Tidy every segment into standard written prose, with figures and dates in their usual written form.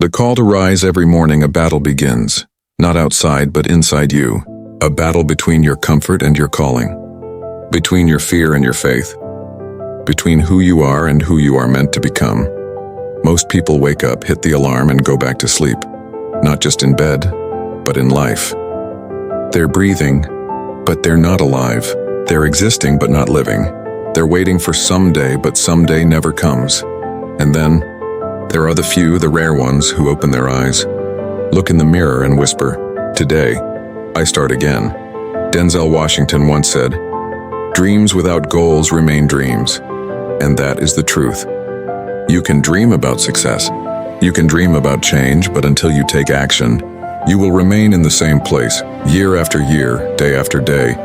The call to rise every morning, a battle begins. Not outside, but inside you. A battle between your comfort and your calling. Between your fear and your faith. Between who you are and who you are meant to become. Most people wake up, hit the alarm, and go back to sleep. Not just in bed, but in life. They're breathing, but they're not alive. They're existing, but not living. They're waiting for someday, but someday never comes. And then, there are the few, the rare ones, who open their eyes, look in the mirror and whisper, "Today, I start again." Denzel Washington once said, "Dreams without goals remain dreams." And that is the truth. You can dream about success. You can dream about change, but until you take action, you will remain in the same place, year after year, day after day,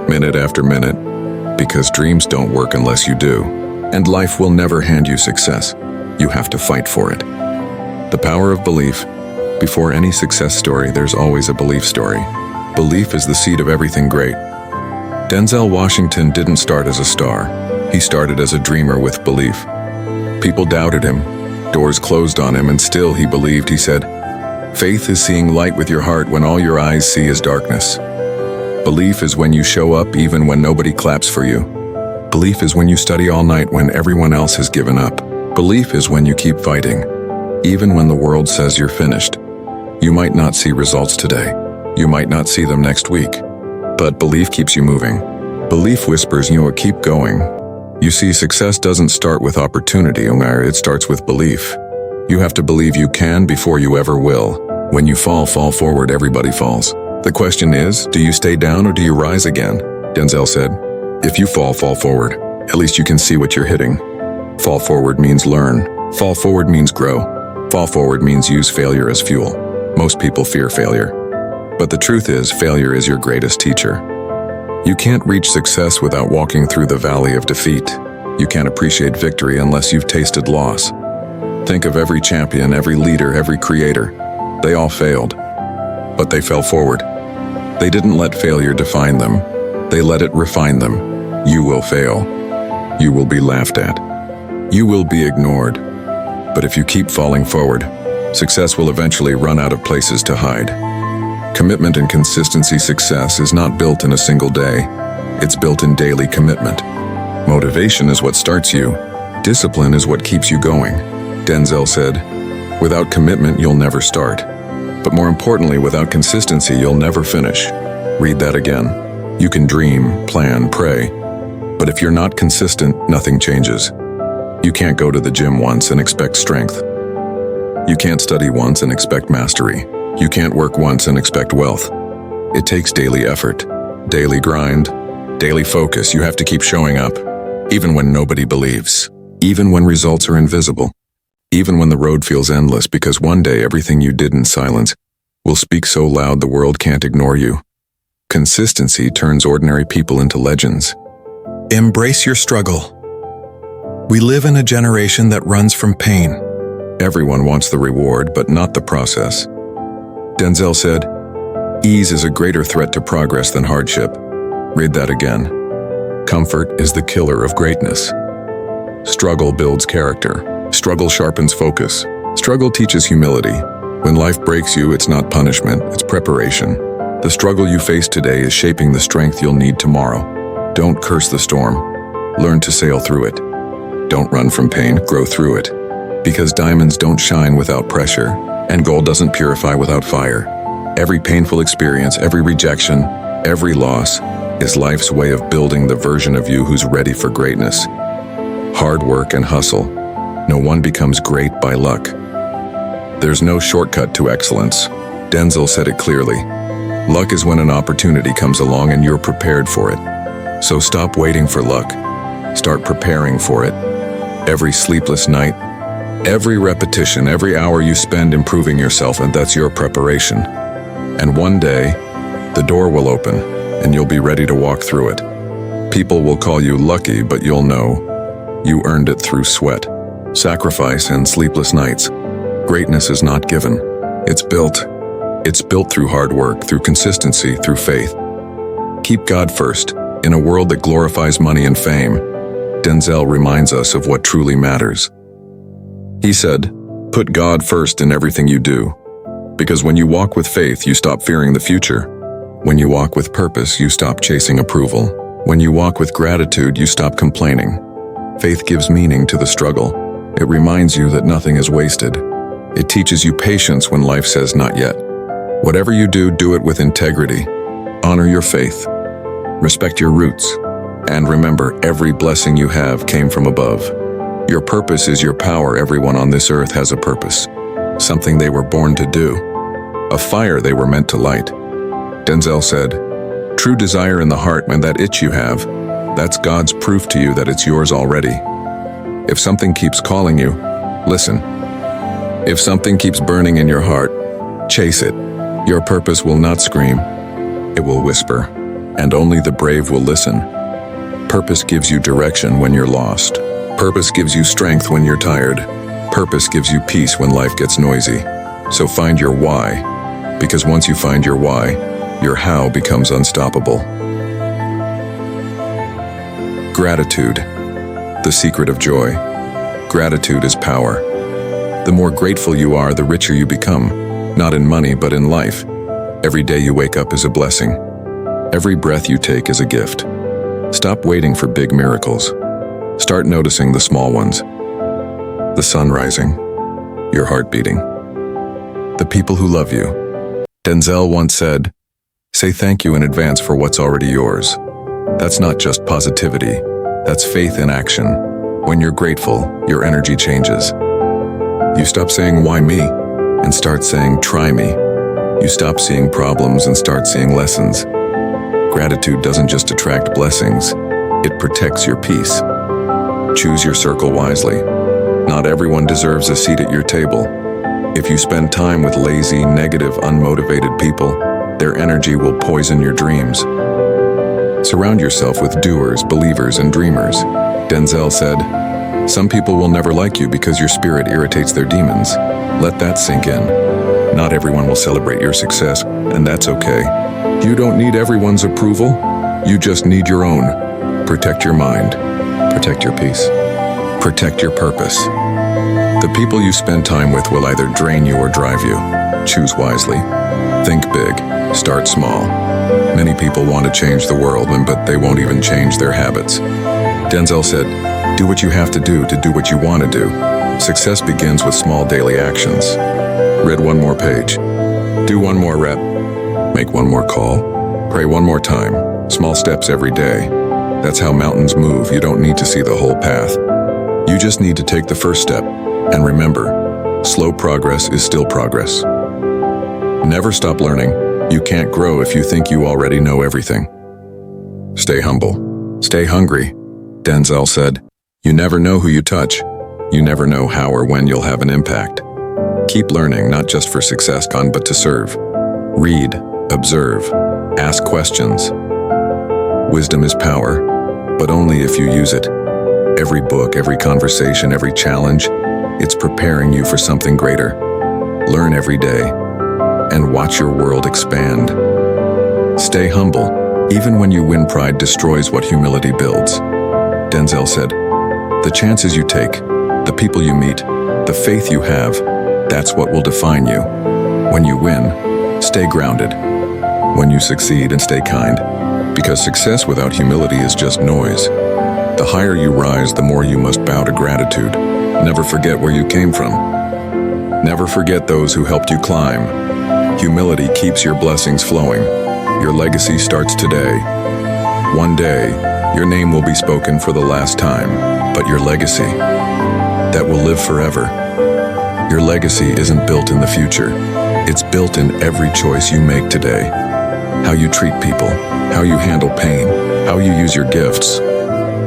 minute after minute, because dreams don't work unless you do. And life will never hand you success. You have to fight for it. The power of belief. Before any success story, there's always a belief story. Belief is the seed of everything great. Denzel Washington didn't start as a star. He started as a dreamer with belief. People doubted him, doors closed on him, and still he believed. He said, "Faith is seeing light with your heart when all your eyes see is darkness." Belief is when you show up even when nobody claps for you. Belief is when you study all night when everyone else has given up. Belief is when you keep fighting, even when the world says you're finished. You might not see results today. You might not see them next week. But belief keeps you moving. Belief whispers, keep going. You see, success doesn't start with opportunity, it starts with belief. You have to believe you can before you ever will. When you fall forward, everybody falls. The question is, do you stay down or do you rise again? Denzel said, "If you fall forward. At least you can see what you're hitting." Fall forward means learn. Fall forward means grow. Fall forward means use failure as fuel. Most people fear failure. But the truth is, failure is your greatest teacher. You can't reach success without walking through the valley of defeat. You can't appreciate victory unless you've tasted loss. Think of every champion, every leader, every creator. They all failed. But they fell forward. They didn't let failure define them. They let it refine them. You will fail. You will be laughed at. You will be ignored. But if you keep falling forward, success will eventually run out of places to hide. Commitment and consistency. Success is not built in a single day. It's built in daily commitment. Motivation is what starts you. Discipline is what keeps you going. Denzel said, "Without commitment, you'll never start. But more importantly, without consistency, you'll never finish." Read that again. You can dream, plan, pray. But if you're not consistent, nothing changes. You can't go to the gym once and expect strength. You can't study once and expect mastery. You can't work once and expect wealth. It takes daily effort, daily grind, daily focus. You have to keep showing up, even when nobody believes, even when results are invisible, even when the road feels endless, because one day everything you did in silence will speak so loud the world can't ignore you. Consistency turns ordinary people into legends. Embrace your struggle. We live in a generation that runs from pain. Everyone wants the reward, but not the process. Denzel said, "Ease is a greater threat to progress than hardship." Read that again. Comfort is the killer of greatness. Struggle builds character. Struggle sharpens focus. Struggle teaches humility. When life breaks you, it's not punishment, it's preparation. The struggle you face today is shaping the strength you'll need tomorrow. Don't curse the storm. Learn to sail through it. Don't run from pain, grow through it. Because diamonds don't shine without pressure, and gold doesn't purify without fire. Every painful experience, every rejection, every loss is life's way of building the version of you who's ready for greatness. Hard work and hustle. No one becomes great by luck. There's no shortcut to excellence. Denzel said it clearly. Luck is when an opportunity comes along and you're prepared for it. So stop waiting for luck. Start preparing for it. Every sleepless night, every repetition, every hour you spend improving yourself, and that's your preparation. And one day, the door will open, and you'll be ready to walk through it. People will call you lucky, but you'll know you earned it through sweat, sacrifice, and sleepless nights. Greatness is not given. It's built. It's built through hard work, through consistency, through faith. Keep God first. In a world that glorifies money and fame, Denzel reminds us of what truly matters. He said, Put God first in everything you do. Because when you walk with faith, you stop fearing the future. When you walk with purpose, you stop chasing approval. When you walk with gratitude, you stop complaining. Faith gives meaning to the struggle. It reminds you that nothing is wasted. It teaches you patience when life says not yet. Whatever you do, do it with integrity. Honor your faith. Respect your roots. And remember, every blessing you have came from above. Your purpose is your power. Everyone on this earth has a purpose. Something they were born to do. A fire they were meant to light. Denzel said, "True desire in the heart, and that itch you have, that's God's proof to you that it's yours already. If something keeps calling you, listen. If something keeps burning in your heart, chase it. Your purpose will not scream. It will whisper, and only the brave will listen. Purpose gives you direction when you're lost. Purpose gives you strength when you're tired. Purpose gives you peace when life gets noisy. So find your why, because once you find your why, your how becomes unstoppable." Gratitude, the secret of joy. Gratitude is power. The more grateful you are, the richer you become, not in money, but in life. Every day you wake up is a blessing. Every breath you take is a gift. Stop waiting for big miracles. Start noticing the small ones. The sun rising, your heart beating, the people who love you. Denzel once said, "Say thank you in advance for what's already yours." That's not just positivity, that's faith in action. When you're grateful, your energy changes. You stop saying, "Why me?" and start saying, "Try me." You stop seeing problems and start seeing lessons. Gratitude doesn't just attract blessings, it protects your peace. Choose your circle wisely. Not everyone deserves a seat at your table. If you spend time with lazy, negative, unmotivated people, their energy will poison your dreams. Surround yourself with doers, believers, and dreamers. Denzel said, "Some people will never like you because your spirit irritates their demons." Let that sink in. Not everyone will celebrate your success, and that's okay. You don't need everyone's approval. You just need your own. Protect your mind. Protect your peace. Protect your purpose. The people you spend time with will either drain you or drive you. Choose wisely. Think big. Start small. Many people want to change the world, but they won't even change their habits. Denzel said, "Do what you have to do what you want to do." Success begins with small daily actions. Read one more page. Do one more rep. Make one more call. Pray one more time. Small steps every day. That's how mountains move. You don't need to see the whole path. You just need to take the first step. And remember, slow progress is still progress. Never stop learning. You can't grow if you think you already know everything. Stay humble. Stay hungry. Denzel said, "You never know who you touch. You never know how or when you'll have an impact." Keep learning, not just for success, but to serve. Read, observe, ask questions. Wisdom is power, but only if you use it. Every book, every conversation, every challenge, it's preparing you for something greater. Learn every day and watch your world expand. Stay humble. Even when you win, pride destroys what humility builds. Denzel said, "The chances you take, the people you meet, the faith you have, that's what will define you. When you win, stay grounded. When you succeed, and stay kind. Because success without humility is just noise. The higher you rise, the more you must bow to gratitude. Never forget where you came from. Never forget those who helped you climb. Humility keeps your blessings flowing. Your legacy starts today. One day, your name will be spoken for the last time, but your legacy, that will live forever. Your legacy isn't built in the future. It's built in every choice you make today. How you treat people, how you handle pain, how you use your gifts.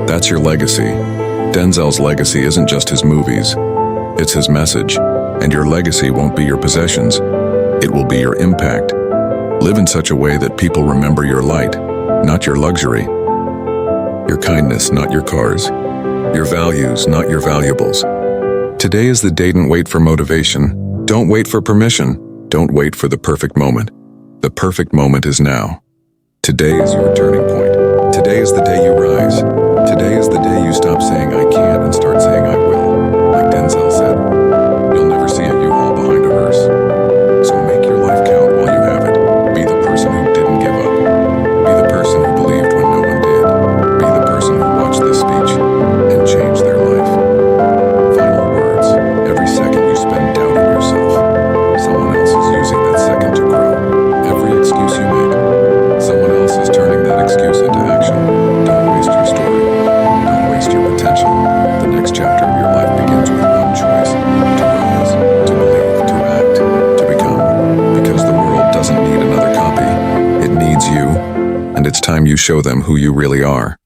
That's your legacy. Denzel's legacy isn't just his movies. It's his message. And your legacy won't be your possessions. It will be your impact. Live in such a way that people remember your light, not your luxury. Your kindness, not your cars. Your values, not your valuables. Today is the day. Don't wait for motivation. Don't wait for permission. Don't wait for the perfect moment. The perfect moment is now. Today is your turning point. Today is the day you rise. Today is the day you stop saying I can't and start saying I will. Like Denzel said, you'll never see time you show them who you really are.